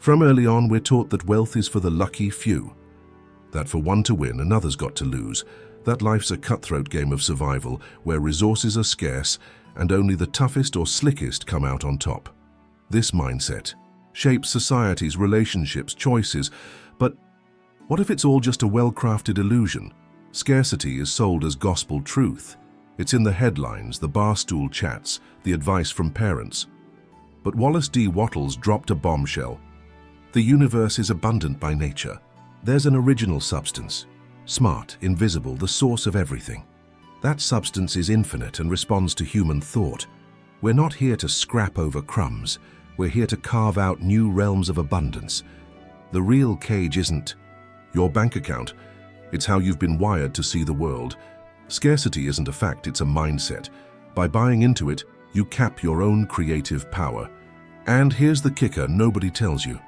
From early on, we're taught that wealth is for the lucky few, that for one to win, another's got to lose, that life's a cutthroat game of survival where resources are scarce and only the toughest or slickest come out on top. This mindset shapes society's relationships, choices, but what if it's all just a well-crafted illusion? Scarcity is sold as gospel truth. It's in the headlines, the barstool chats, the advice from parents. But Wallace D. Wattles dropped a bombshell. The universe is abundant by nature. There's an original substance, smart, invisible, the source of everything. That substance is infinite and responds to human thought. We're not here to scrap over crumbs. We're here to carve out new realms of abundance. The real cage isn't your bank account. It's how you've been wired to see the world. Scarcity isn't a fact, it's a mindset. By buying into it, you cap your own creative power. And here's the kicker nobody tells you.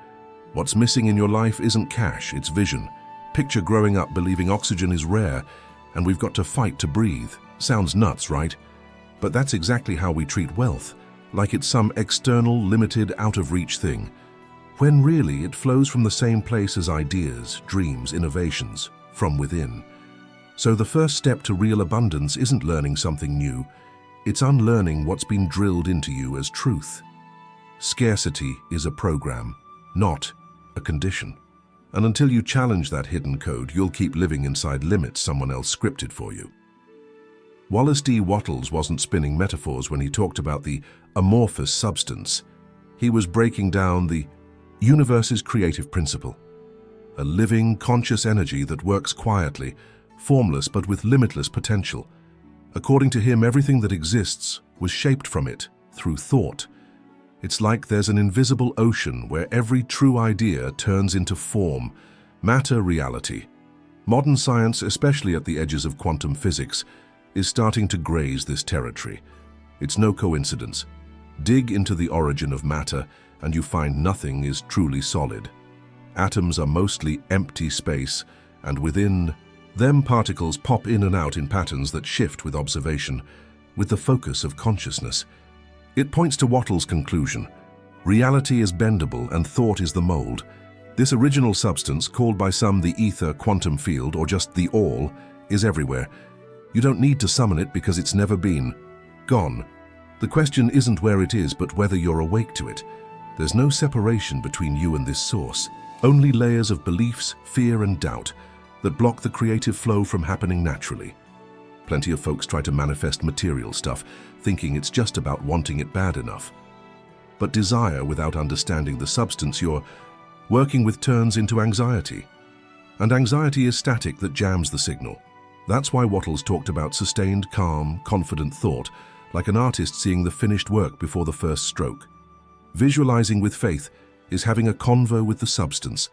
What's missing in your life isn't cash, it's vision. Picture growing up believing oxygen is rare and we've got to fight to breathe. Sounds nuts, right? But that's exactly how we treat wealth, like it's some external, limited, out-of-reach thing, when really it flows from the same place as ideas, dreams, innovations, from within. So the first step to real abundance isn't learning something new, it's unlearning what's been drilled into you as truth. Scarcity is a program, not a condition. And until you challenge that hidden code, you'll keep living inside limits someone else scripted for you. Wallace D. Wattles wasn't spinning metaphors when he talked about the amorphous substance. He was breaking down the universe's creative principle. A living, conscious energy that works quietly, formless but with limitless potential. According to him, everything that exists was shaped from it, through thought. It's like there's an invisible ocean where every true idea turns into form, matter, reality. Modern science, especially at the edges of quantum physics, is starting to graze this territory. It's no coincidence. Dig into the origin of matter and you find nothing is truly solid. Atoms are mostly empty space, and within them particles pop in and out in patterns that shift with observation, with the focus of consciousness. It points to Wattles' conclusion. Reality is bendable and thought is the mold. This original substance, called by some the ether, quantum field, or just the all, is everywhere. You don't need to summon it because it's never been gone. The question isn't where it is, but whether you're awake to it. There's no separation between you and this source, only layers of beliefs, fear, and doubt that block the creative flow from happening naturally. Plenty of folks try to manifest material stuff, thinking it's just about wanting it bad enough. But desire without understanding the substance you're working with turns into anxiety. And anxiety is static that jams the signal. That's why Wattles talked about sustained, calm, confident thought, like an artist seeing the finished work before the first stroke. Visualizing with faith is having a convo with the substance.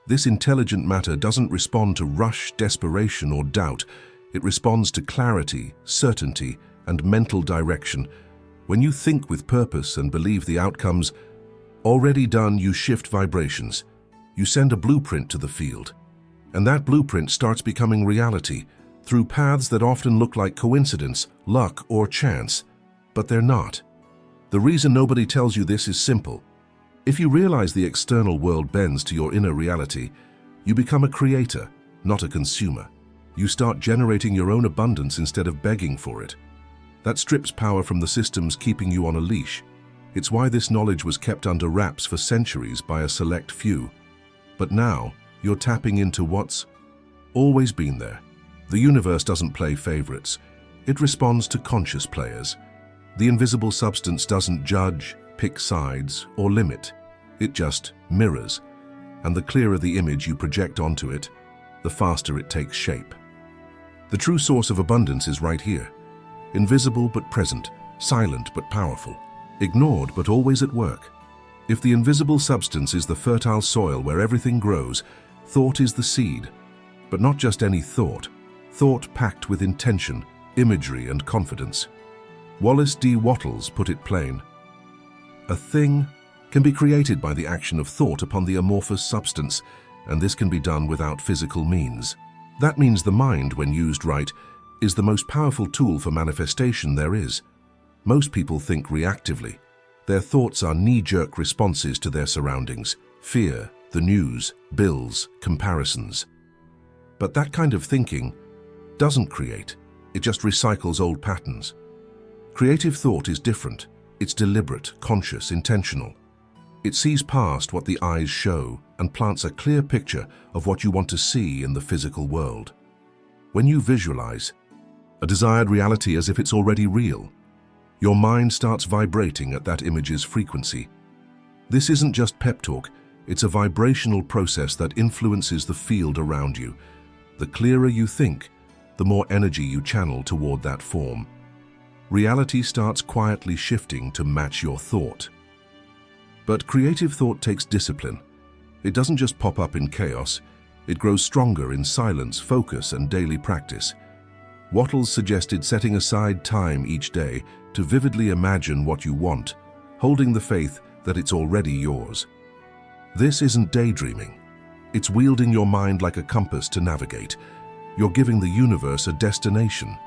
This intelligent matter doesn't respond to rush, desperation, or doubt. It responds to clarity, certainty, and mental direction. When you think with purpose and believe the outcomes already done, you shift vibrations. You send a blueprint to the field. And that blueprint starts becoming reality through paths that often look like coincidence, luck, or chance. But they're not. The reason nobody tells you this is simple. If you realize the external world bends to your inner reality, you become a creator, not a consumer. You start generating your own abundance instead of begging for it. That strips power from the systems keeping you on a leash. It's why this knowledge was kept under wraps for centuries by a select few. But now, you're tapping into what's always been there. The universe doesn't play favorites. It responds to conscious players. The invisible substance doesn't judge, pick sides, or limit. It just mirrors. And the clearer the image you project onto it, the faster it takes shape. The true source of abundance is right here. Invisible but present, silent but powerful, ignored but always at work. If the invisible substance is the fertile soil where everything grows, thought is the seed. But not just any thought. Thought packed with intention, imagery, and confidence. Wallace D. Wattles put it plain. A thing can be created by the action of thought upon the amorphous substance, and this can be done without physical means. That means the mind, when used right, is the most powerful tool for manifestation there is. Most people think reactively. Their thoughts are knee-jerk responses to their surroundings. fear, the news, bills, comparisons. But that kind of thinking doesn't create, it just recycles old patterns. Creative thought is different. It's deliberate, conscious, intentional. It sees past what the eyes show and plants a clear picture of what you want to see in the physical world. When you visualize a desired reality as if it's already real, your mind starts vibrating at that image's frequency. This isn't just pep talk, it's a vibrational process that influences the field around you. The clearer you think, the more energy you channel toward that form. Reality starts quietly shifting to match your thought. But creative thought takes discipline. It doesn't just pop up in chaos, it grows stronger in silence, focus, and daily practice. Wattles suggested setting aside time each day to vividly imagine what you want, holding the faith that it's already yours. This isn't daydreaming. It's wielding your mind like a compass to navigate. You're giving the universe a destination.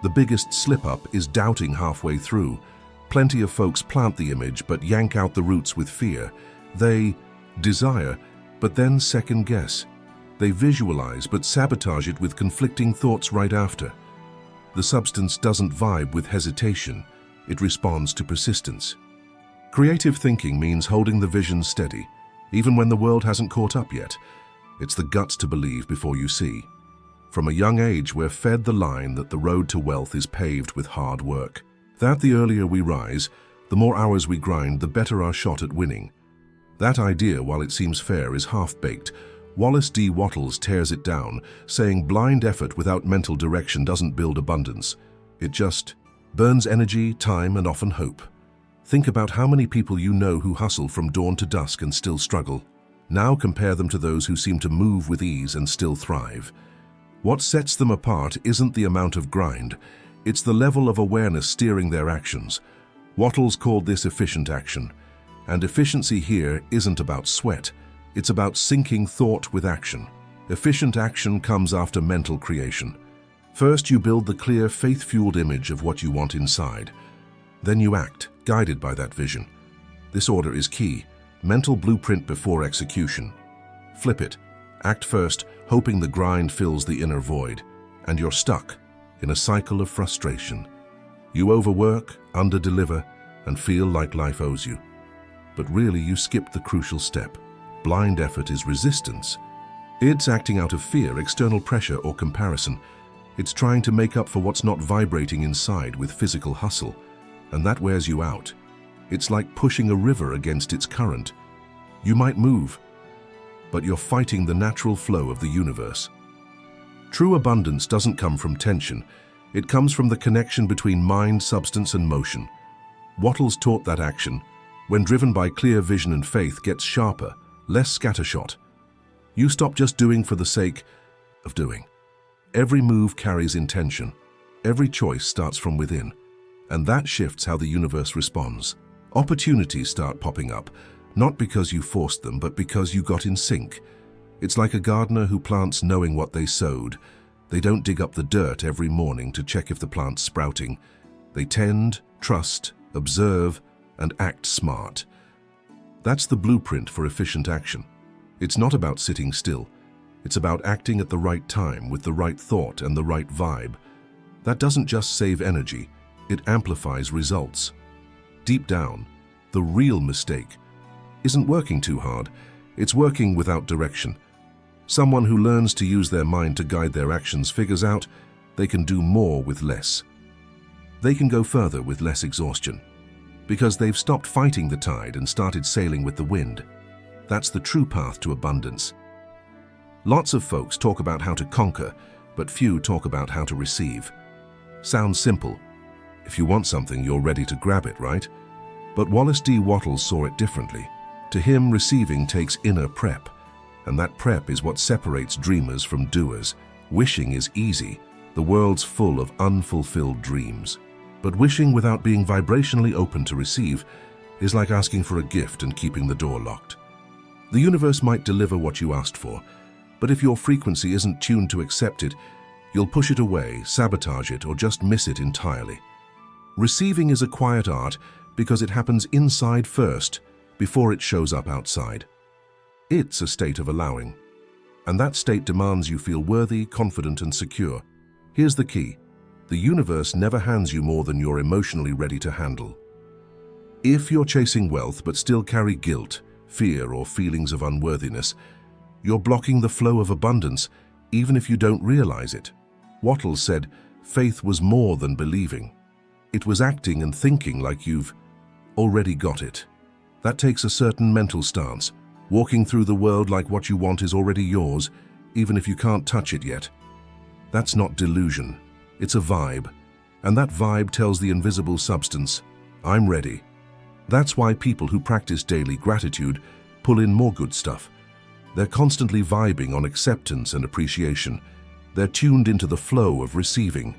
The biggest slip-up is doubting halfway through. Plenty of folks plant the image but yank out the roots with fear. They desire, but then second-guess. They visualize but sabotage it with conflicting thoughts right after. The substance doesn't vibe with hesitation. It responds to persistence. Creative thinking means holding the vision steady, even when the world hasn't caught up yet. It's the guts to believe before you see. From a young age, we're fed the line that the road to wealth is paved with hard work. That the earlier we rise, the more hours we grind, the better our shot at winning. That idea, while it seems fair, is half-baked. Wallace D. Wattles tears it down, saying blind effort without mental direction doesn't build abundance. It just burns energy, time, and often hope. Think about how many people you know who hustle from dawn to dusk and still struggle. Now compare them to those who seem to move with ease and still thrive. What sets them apart isn't the amount of grind, it's the level of awareness steering their actions. Wattles called this efficient action. And efficiency here isn't about sweat, it's about syncing thought with action. Efficient action comes after mental creation. First, you build the clear, faith-fueled image of what you want inside. Then you act, guided by that vision. This order is key. Mental blueprint before execution. Flip it. Act first, hoping the grind fills the inner void, and you're stuck in a cycle of frustration. You overwork, underdeliver, and feel like life owes you. But really, you skipped the crucial step. Blind effort is resistance. It's acting out of fear, external pressure, or comparison. It's trying to make up for what's not vibrating inside with physical hustle, and that wears you out. It's like pushing a river against its current. You might move, but you're fighting the natural flow of the universe. True abundance doesn't come from tension. It comes from the connection between mind, substance, and motion. Wattles taught that action, when driven by clear vision and faith, gets sharper, less scattershot. You stop just doing for the sake of doing. Every move carries intention. Every choice starts from within. And that shifts how the universe responds. Opportunities start popping up, not because you forced them, but because you got in sync. It's like a gardener who plants knowing what they sowed. They don't dig up the dirt every morning to check if the plant's sprouting. They tend, trust, observe, and act smart. That's the blueprint for efficient action. It's not about sitting still. It's about acting at the right time with the right thought and the right vibe. That doesn't just save energy, it amplifies results. Deep down, the real mistake isn't working too hard, it's working without direction. Someone who learns to use their mind to guide their actions figures out they can do more with less. They can go further with less exhaustion, because they've stopped fighting the tide and started sailing with the wind. That's the true path to abundance. Lots of folks talk about how to conquer, but few talk about how to receive. Sounds simple. If you want something, you're ready to grab it, right? But Wallace D. Wattles saw it differently. To him, receiving takes inner prep, and that prep is what separates dreamers from doers. Wishing is easy. The world's full of unfulfilled dreams. But wishing without being vibrationally open to receive is like asking for a gift and keeping the door locked. The universe might deliver what you asked for, but if your frequency isn't tuned to accept it, you'll push it away, sabotage it, or just miss it entirely. Receiving is a quiet art because it happens inside first, before it shows up outside. It's a state of allowing. And that state demands you feel worthy, confident, and secure. Here's the key. The universe never hands you more than you're emotionally ready to handle. If you're chasing wealth but still carry guilt, fear, or feelings of unworthiness, you're blocking the flow of abundance, even if you don't realize it. Wattles said, faith was more than believing. It was acting and thinking like you've already got it. That takes a certain mental stance, walking through the world like what you want is already yours, even if you can't touch it yet. That's not delusion, it's a vibe. And that vibe tells the invisible substance, I'm ready. That's why people who practice daily gratitude pull in more good stuff. They're constantly vibing on acceptance and appreciation. They're tuned into the flow of receiving.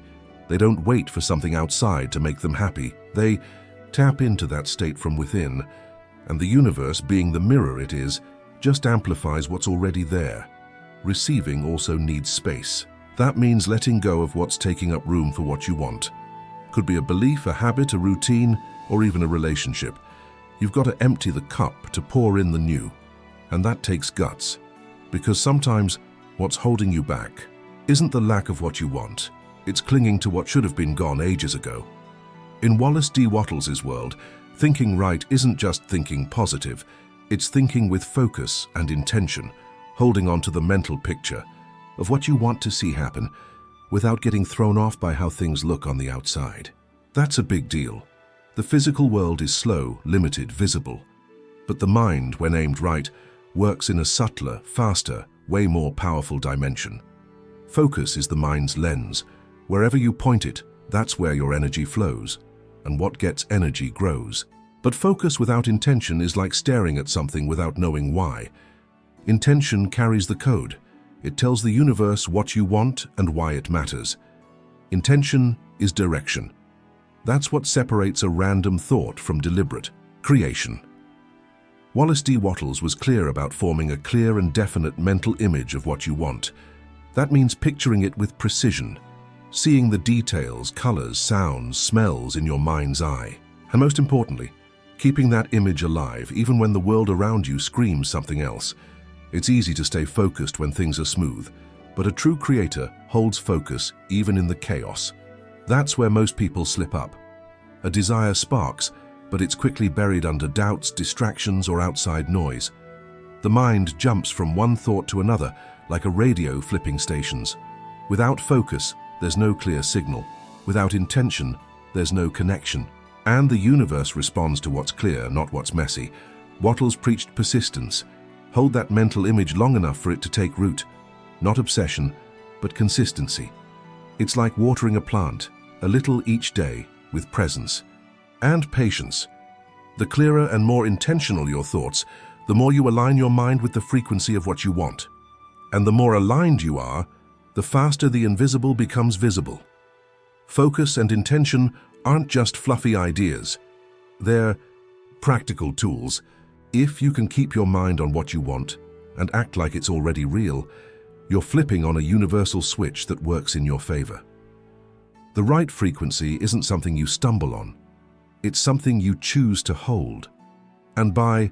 They don't wait for something outside to make them happy. They tap into that state from within, and the universe, being the mirror it is, just amplifies what's already there. Receiving also needs space. That means letting go of what's taking up room for what you want. Could be a belief, a habit, a routine, or even a relationship. You've got to empty the cup to pour in the new. And that takes guts. Because sometimes what's holding you back isn't the lack of what you want. It's clinging to what should have been gone ages ago. In Wallace D. Wattles' world, thinking right isn't just thinking positive. It's thinking with focus and intention, holding on to the mental picture of what you want to see happen without getting thrown off by how things look on the outside. That's a big deal. The physical world is slow, limited, visible. But the mind, when aimed right, works in a subtler, faster, way more powerful dimension. Focus is the mind's lens. Wherever you point it, that's where your energy flows. And what gets energy grows. But focus without intention is like staring at something without knowing why. Intention carries the code. It tells the universe what you want and why it matters. Intention is direction. That's what separates a random thought from deliberate creation. Wallace D. Wattles was clear about forming a clear and definite mental image of what you want. That means picturing it with precision, seeing the details, colors, sounds, smells in your mind's eye. And most importantly, keeping that image alive even when the world around you screams something else. It's easy to stay focused when things are smooth, but a true creator holds focus even in the chaos. That's where most people slip up. A desire sparks, but it's quickly buried under doubts, distractions, or outside noise. The mind jumps from one thought to another, like a radio flipping stations. Without focus, there's no clear signal. Without intention, there's no connection. And the universe responds to what's clear, not what's messy. Wattles preached persistence. Hold that mental image long enough for it to take root. Not obsession, but consistency. It's like watering a plant, a little each day, with presence. And patience. The clearer and more intentional your thoughts, the more you align your mind with the frequency of what you want. And the more aligned you are, the faster the invisible becomes visible. Focus and intention aren't just fluffy ideas. They're practical tools. If you can keep your mind on what you want and act like it's already real, you're flipping on a universal switch that works in your favor. The right frequency isn't something you stumble on. It's something you choose to hold. And by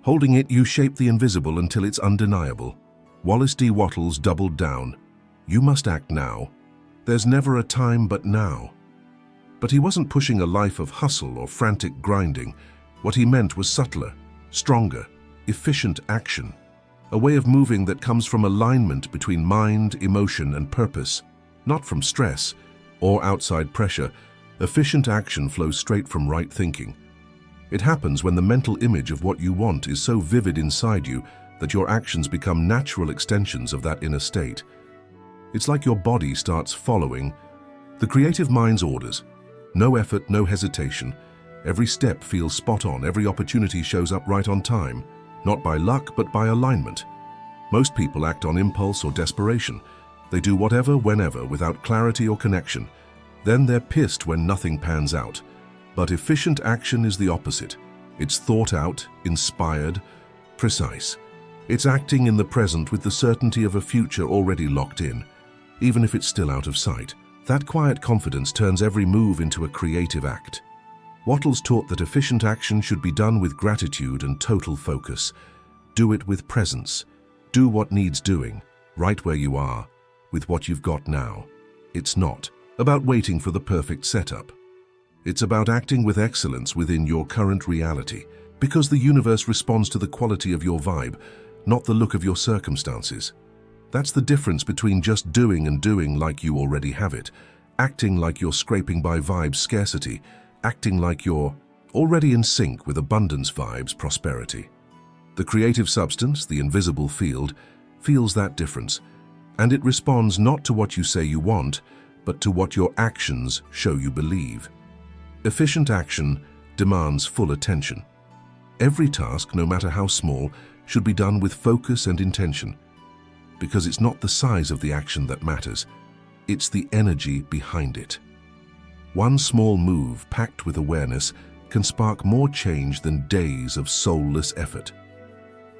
holding it, you shape the invisible until it's undeniable. Wallace D. Wattles doubled down. You must act now. There's never a time but now. But he wasn't pushing a life of hustle or frantic grinding. What he meant was subtler, stronger, efficient action. A way of moving that comes from alignment between mind, emotion, and purpose, not from stress or outside pressure. Efficient action flows straight from right thinking. It happens when the mental image of what you want is so vivid inside you that your actions become natural extensions of that inner state. It's like your body starts following the creative mind's orders. No effort, no hesitation. Every step feels spot on, every opportunity shows up right on time, not by luck but by alignment. Most people act on impulse or desperation. They do whatever, whenever, without clarity or connection. Then they're pissed when nothing pans out. But efficient action is the opposite. It's thought out, inspired, precise. It's acting in the present with the certainty of a future already locked in, even if it's still out of sight. That quiet confidence turns every move into a creative act. Wattles taught that efficient action should be done with gratitude and total focus. Do it with presence. Do what needs doing, right where you are, with what you've got now. It's not about waiting for the perfect setup. It's about acting with excellence within your current reality, because the universe responds to the quality of your vibe, not the look of your circumstances. That's the difference between just doing and doing like you already have it, acting like you're scraping by vibes scarcity, acting like you're already in sync with abundance vibes prosperity. The creative substance, the invisible field, feels that difference, and it responds not to what you say you want, but to what your actions show you believe. Efficient action demands full attention. Every task, no matter how small, should be done with focus and intention, because it's not the size of the action that matters, it's the energy behind it. One small move packed with awareness can spark more change than days of soulless effort.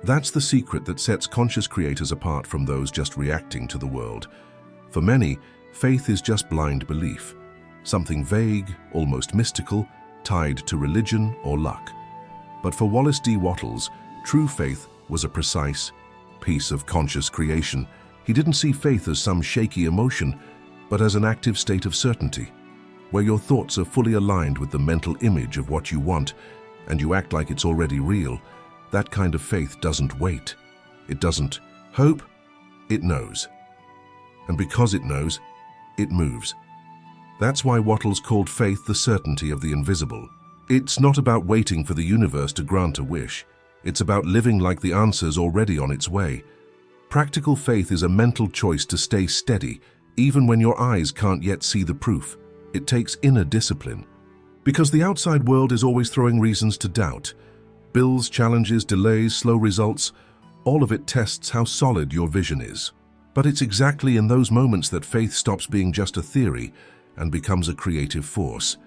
That's the secret that sets conscious creators apart from those just reacting to the world. For many, faith is just blind belief, something vague, almost mystical, tied to religion or luck. But for Wallace D. Wattles, true faith was a precise piece of conscious creation. He didn't see faith as some shaky emotion, but as an active state of certainty, where your thoughts are fully aligned with the mental image of what you want, and you act like it's already real. That kind of faith doesn't wait. It doesn't hope, it knows. And because it knows, it moves. That's why Wattles called faith the certainty of the invisible. It's not about waiting for the universe to grant a wish. It's about living like the answer's already on its way. Practical faith is a mental choice to stay steady, even when your eyes can't yet see the proof. It takes inner discipline. Because the outside world is always throwing reasons to doubt. Bills, challenges, delays, slow results, all of it tests how solid your vision is. But it's exactly in those moments that faith stops being just a theory and becomes a creative force.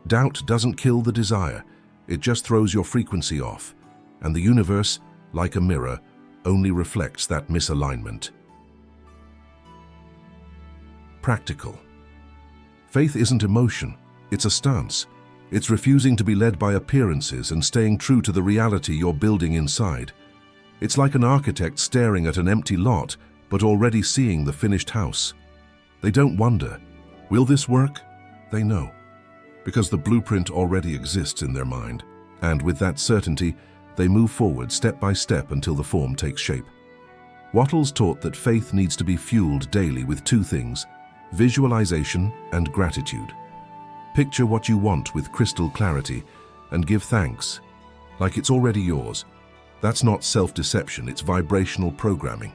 Doubt doesn't kill the desire, it just throws your frequency off, and the universe, like a mirror, only reflects that misalignment. Practical. Faith isn't emotion, it's a stance. It's refusing to be led by appearances and staying true to the reality you're building inside. It's like an architect staring at an empty lot, but already seeing the finished house. They don't wonder, will this work? They know, because the blueprint already exists in their mind. And with that certainty, they move forward step by step until the form takes shape. Wattles taught that faith needs to be fueled daily with two things: visualization and gratitude. Picture what you want with crystal clarity and give thanks, like it's already yours. That's not self-deception, it's vibrational programming.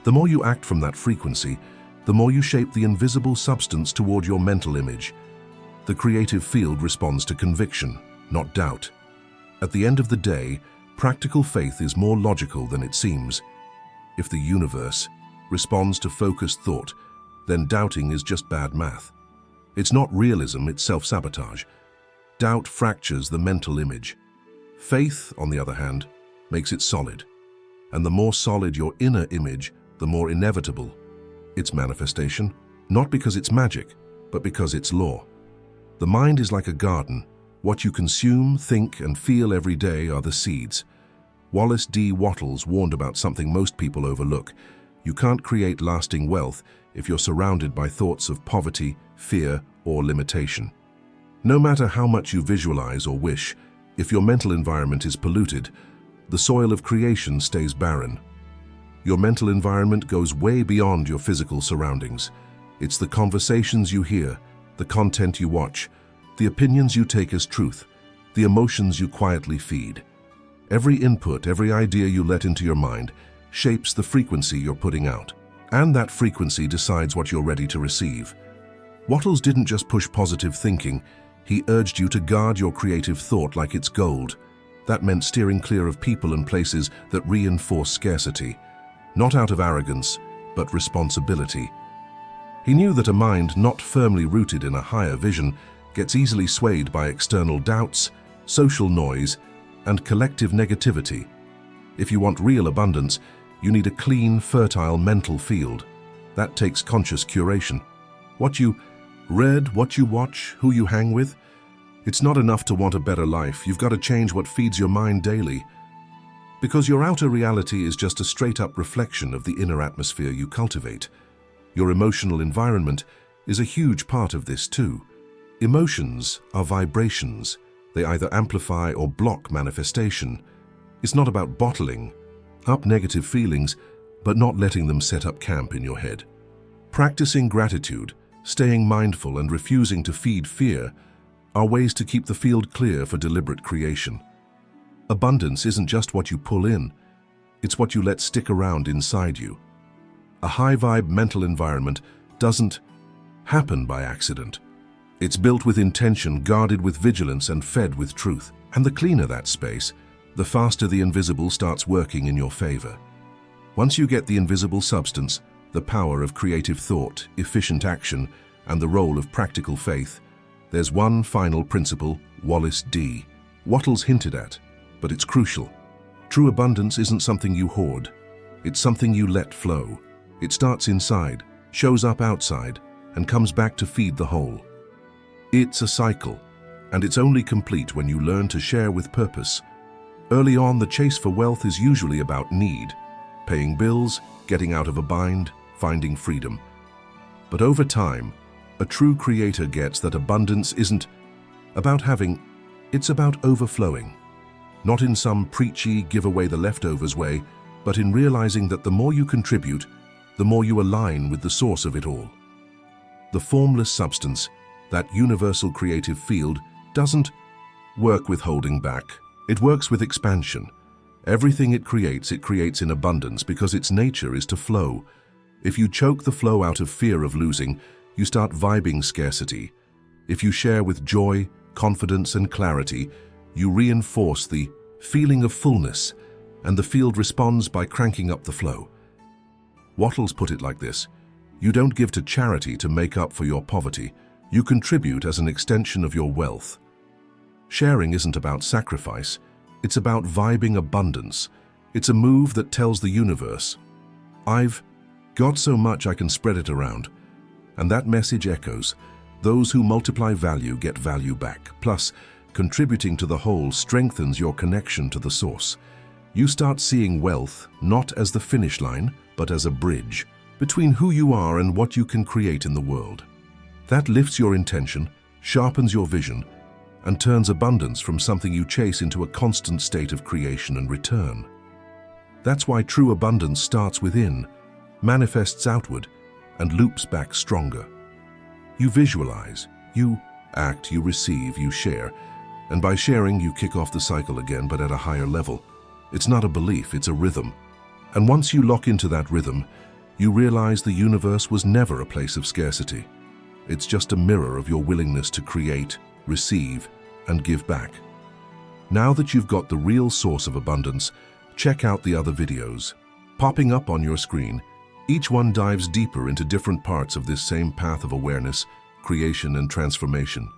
The more you act from that frequency, the more you shape the invisible substance toward your mental image. The creative field responds to conviction, not doubt. At the end of the day, practical faith is more logical than it seems. If the universe responds to focused thought, then doubting is just bad math. It's not realism, it's self-sabotage. Doubt fractures the mental image. Faith, on the other hand, makes it solid. And the more solid your inner image, the more inevitable its manifestation, not because it's magic, but because it's law. The mind is like a garden. What you consume, think, and feel every day are the seeds. Wallace D. Wattles warned about something most people overlook. You can't create lasting wealth if you're surrounded by thoughts of poverty, fear, or limitation. No matter how much you visualize or wish, if your mental environment is polluted, the soil of creation stays barren. Your mental environment goes way beyond your physical surroundings. It's the conversations you hear, the content you watch, the opinions you take as truth, the emotions you quietly feed. Every input, every idea you let into your mind shapes the frequency you're putting out. And that frequency decides what you're ready to receive. Wattles didn't just push positive thinking, he urged you to guard your creative thought like it's gold. That meant steering clear of people and places that reinforce scarcity, not out of arrogance, but responsibility. He knew that a mind not firmly rooted in a higher vision gets easily swayed by external doubts, social noise, and collective negativity. If you want real abundance, you need a clean, fertile mental field. That takes conscious curation. What you read, what you watch, who you hang with. It's not enough to want a better life. You've got to change what feeds your mind daily. Because your outer reality is just a straight-up reflection of the inner atmosphere you cultivate. Your emotional environment is a huge part of this too. Emotions are vibrations. They either amplify or block manifestation. It's not about bottling up negative feelings, but not letting them set up camp in your head. Practicing gratitude, staying mindful, and refusing to feed fear are ways to keep the field clear for deliberate creation. Abundance isn't just what you pull in, it's what you let stick around inside you. A high-vibe mental environment doesn't happen by accident. It's built with intention, guarded with vigilance, and fed with truth. And the cleaner that space, the faster the invisible starts working in your favor. Once you get the invisible substance, the power of creative thought, efficient action, and the role of practical faith, there's one final principle Wallace D. Wattles hinted at, but it's crucial. True abundance isn't something you hoard. It's something you let flow. It starts inside, shows up outside, and comes back to feed the whole. It's a cycle, and it's only complete when you learn to share with purpose. Early on, the chase for wealth is usually about need, paying bills, getting out of a bind, finding freedom. But over time, a true creator gets that abundance isn't about having, it's about overflowing. Not in some preachy, give away the leftovers way, but in realizing that the more you contribute, the more you align with the source of it all. The formless substance, that universal creative field, doesn't work with holding back. It works with expansion. Everything it creates in abundance because its nature is to flow. If you choke the flow out of fear of losing, you start vibing scarcity. If you share with joy, confidence, and clarity, you reinforce the feeling of fullness, and the field responds by cranking up the flow. Wattles put it like this: you don't give to charity to make up for your poverty. You contribute as an extension of your wealth. Sharing isn't about sacrifice. It's about vibing abundance. It's a move that tells the universe, I've got so much I can spread it around. And that message echoes. Those who multiply value get value back. Plus, contributing to the whole strengthens your connection to the source. You start seeing wealth not as the finish line, but as a bridge between who you are and what you can create in the world. That lifts your intention, sharpens your vision, and turns abundance from something you chase into a constant state of creation and return. That's why true abundance starts within, manifests outward, and loops back stronger. You visualize, you act, you receive, you share, and by sharing you kick off the cycle again, but at a higher level. It's not a belief, it's a rhythm. And once you lock into that rhythm, you realize the universe was never a place of scarcity. It's just a mirror of your willingness to create, receive, and give back. Now that you've got the real source of abundance, check out the other videos. Popping up on your screen, each one dives deeper into different parts of this same path of awareness, creation, and transformation.